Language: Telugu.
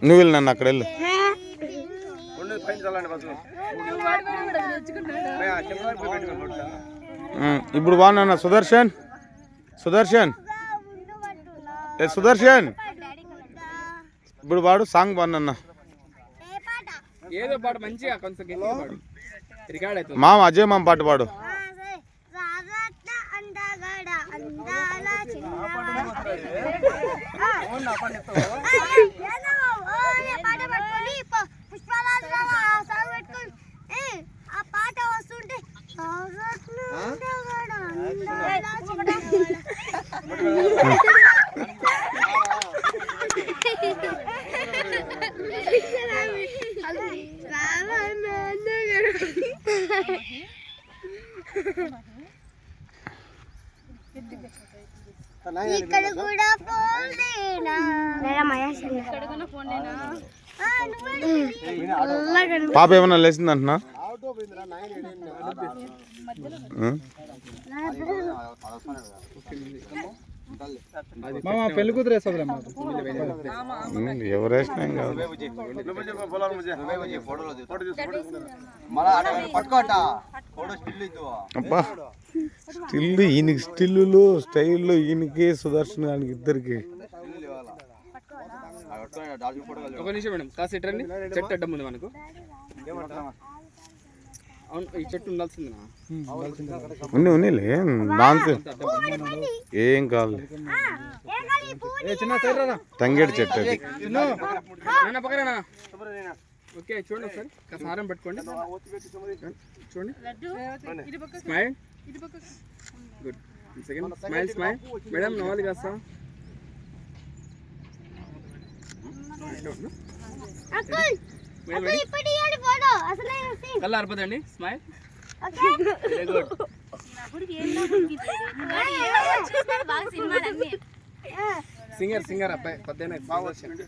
నువ్వు వెళ్ళు నన్ను అక్కడ వెళ్ళు. ఇప్పుడు బాగున్నా సుదర్శన్. సుదర్శన్ సుదర్శన్ ఇప్పుడు వాడు సాంగ్ బాగున్నా. ఏదో పాట మంచిగా కొంచెం రికార్డ్ అవుతుంది. మామ అజయ్ మామ పాట పాడు. పాట వస్తుంటే ఇక్కడ కూడా పాప ఏమన్నా లేచిందంటున్నా? పెళ్లి కూతురు ఎవరేసినా కాదు. అబ్బా స్టిల్ ఈయనకి స్టిల్లు స్టైల్లో ఈయనకి సుదర్శన్ గారికి ఇద్దరికి. ఒక నిమిషం మేడం, కాస్త రండి. చెట్టు అడ్డం ఉంది మనకు. అవును, ఈ చెట్టు ఉండాల్సిందినా? ఉన్నీలే దాంతో ఏం కాదు. తంగేడు చెట్టు అది. పక్కన ఓకే, చూడండి ఒకసారి. కాస్త హారం పెట్టుకోండి. చూడండి. Smile. Good. Second smile. Smile madam, నవ్వాలి కాస్త. కళ్ళు ఆరిపోదండి. స్మైల్. Very good. సింగర్ అబ్బాయి 18.